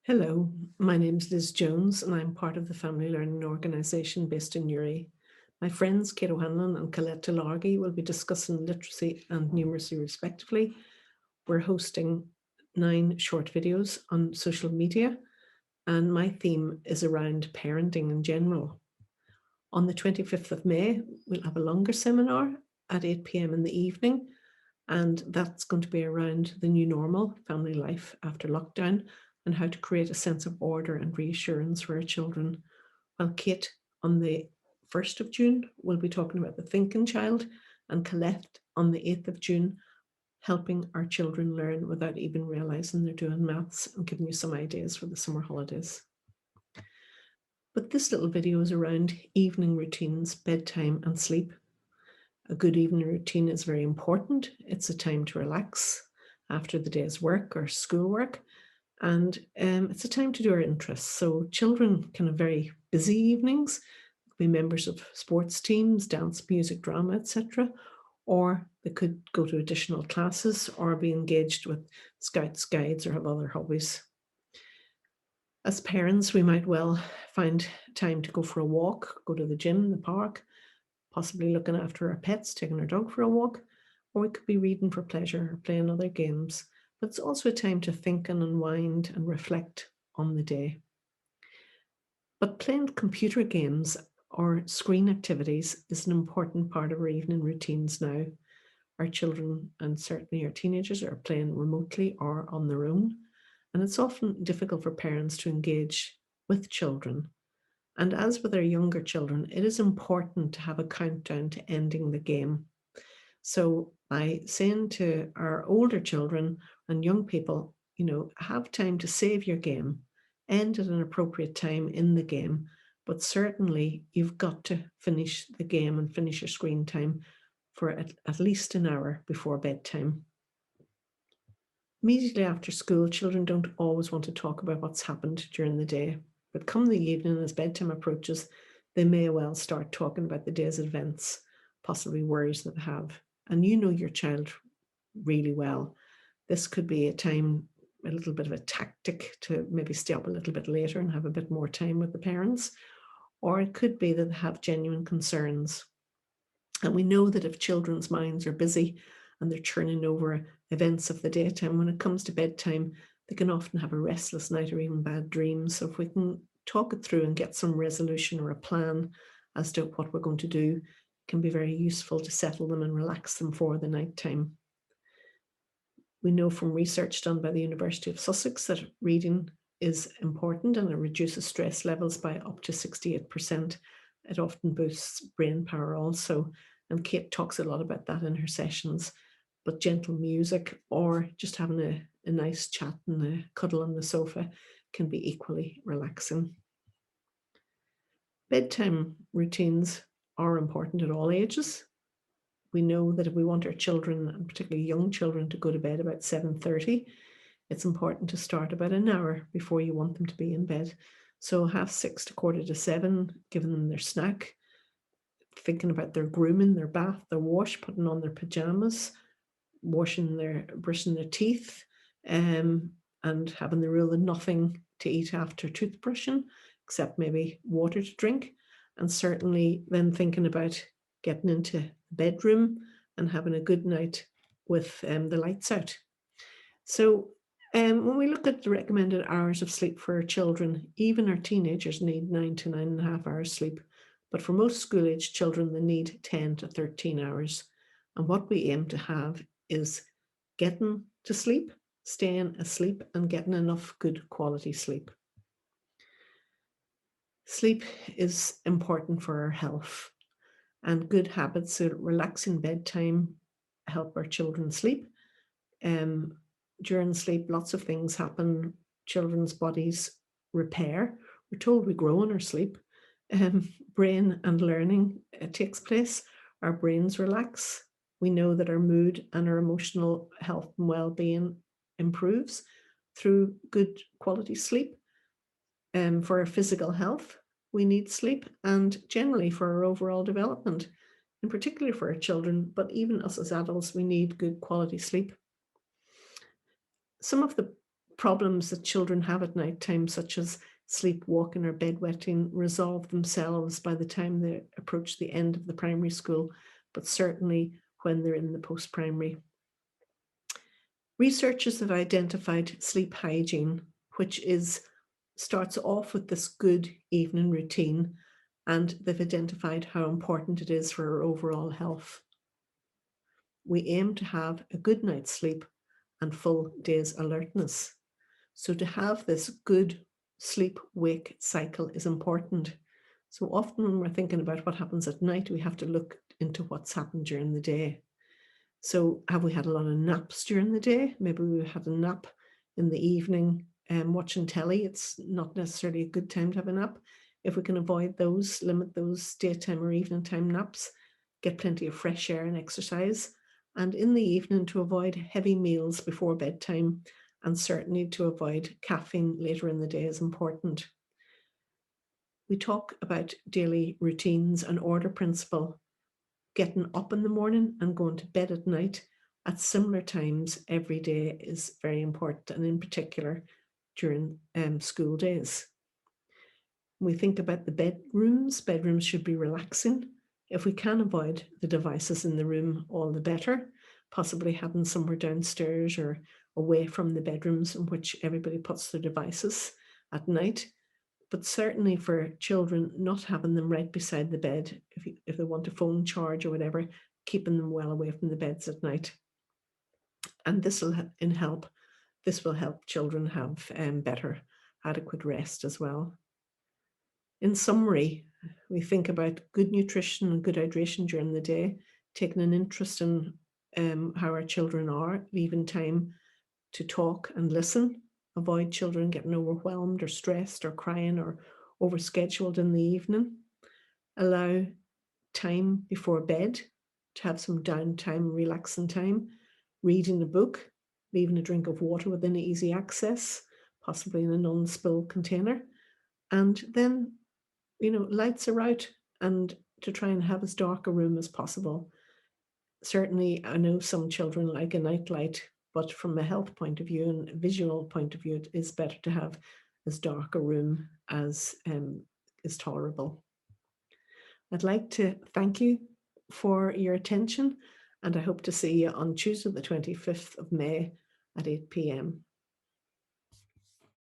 Hello, my name is Liz Jones and I'm part of the family learning organisation based in Uri. My friends Kate O'Hanlon and Colette Delargy will be discussing literacy and numeracy respectively. We're hosting 9 short videos on social media and my theme is around parenting in general. On the 25th of May, we'll have a longer seminar at 8 p.m. in the evening, and that's going to be around the new normal, family life after lockdown, and how to create a sense of order and reassurance for our children. While Kate on the 1st of June will be talking about the thinking child, and Colette on the 8th of June, helping our children learn without even realising they're doing maths and giving you some ideas for the summer holidays. But this little video is around evening routines, bedtime and sleep. A good evening routine is very important. It's a time to relax after the day's work or schoolwork, and it's a time to do our interests. So children can have very busy evenings, be members of sports teams, dance, music, drama, etc. Or they could go to additional classes or be engaged with scouts, guides, or have other hobbies. As parents, we might well find time to go for a walk, go to the gym, the park, possibly looking after our pets, taking our dog for a walk, or we could be reading for pleasure or playing other games. But it's also a time to think and unwind and reflect on the day. But playing computer games or screen activities is an important part of our evening routines now. Our children and certainly our teenagers are playing remotely or on their own, and it's often difficult for parents to engage with children. And as with our younger children, it is important to have a countdown to ending the game. So by saying to our older children and young people, have time to save your game, end at an appropriate time in the game, but certainly you've got to finish the game and finish your screen time for at least an hour before bedtime. Immediately after school, children don't always want to talk about what's happened during the day. But come the evening, as bedtime approaches, they may well start talking about the day's events, possibly worries that they have. And you know your child really well. This could be a little bit of a tactic to maybe stay up a little bit later and have a bit more time with the parents. Or it could be that they have genuine concerns. And we know that if children's minds are busy and they're churning over events of the daytime, when it comes to bedtime, they can often have a restless night or even bad dreams. So if we can talk it through and get some resolution or a plan as to what we're going to do, it can be very useful to settle them and relax them for the nighttime. We know from research done by the University of Sussex that reading is important and it reduces stress levels by up to 68%. It often boosts brain power also, and Kate talks a lot about that in her sessions. But gentle music or just having a nice chat and a cuddle on the sofa can be equally relaxing. Bedtime routines are important at all ages. We know that if we want our children, and particularly young children, to go to bed about 7:30, it's important to start about an hour before you want them to be in bed. So 6:30 to 7:15, giving them their snack, thinking about their grooming, their bath, their wash, putting on their pajamas, brushing their teeth, and having the rule of nothing to eat after toothbrushing, except maybe water to drink. And certainly then thinking about getting into the bedroom and having a good night with the lights out. So when we look at the recommended hours of sleep for our children, even our teenagers need 9 to 9.5 hours sleep. But for most school-aged children, they need 10 to 13 hours. And what we aim to have is getting to sleep, staying asleep, and getting enough good quality sleep. Sleep is important for our health, and good habits, so relaxing bedtime, help our children sleep. During sleep, lots of things happen. Children's bodies repair. We're told we grow in our sleep. Brain and learning takes place. Our brains relax. We know that our mood and our emotional health and well-being improves through good quality sleep. For our physical health, we need sleep, and generally for our overall development, in particular for our children, but even us as adults, we need good quality sleep. Some of the Problems that children have at night time, such as sleepwalking or bedwetting, resolve themselves by the time they approach the end of the primary school, but certainly when they're in the post-primary. Researchers have identified sleep hygiene, which starts off with this good evening routine, and they've identified how important it is for our overall health. We aim to have a good night's sleep and full day's alertness. So to have this good sleep-wake cycle is important. So often when we're thinking about what happens at night, we have to look into what's happened during the day. So have we had a lot of naps during the day? Maybe we had a nap in the evening watching telly. It's not necessarily a good time to have a nap. If we can avoid those, limit those daytime or evening time naps, get plenty of fresh air and exercise. And in the evening, to avoid heavy meals before bedtime, and certainly to avoid caffeine later in the day is important. We talk about daily routines and order principle. Getting up in the morning and going to bed at night at similar times every day is very important, and in particular during school days. When we think about the bedrooms should be relaxing. If we can avoid the devices in the room, all the better. Possibly having somewhere downstairs or away from the bedrooms in which everybody puts their devices at night. But certainly for children, not having them right beside the bed, if they want a phone charge or whatever, keeping them well away from the beds at night. And this will help children have better, adequate rest as well. In summary, we think about good nutrition and good hydration during the day, taking an interest in how our children are, leaving time to talk and listen, avoid children getting overwhelmed or stressed or crying or overscheduled in the evening, allow time before bed to have some downtime, relaxing time, reading a book, leaving a drink of water within easy access, possibly in a non-spill container, and then lights are out, and to try and have as dark a room as possible. Certainly, I know some children like a nightlight, but from a health point of view and a visual point of view, it is better to have as dark a room as is tolerable. I'd like to thank you for your attention, and I hope to see you on Tuesday, the 25th of May at 8 p.m.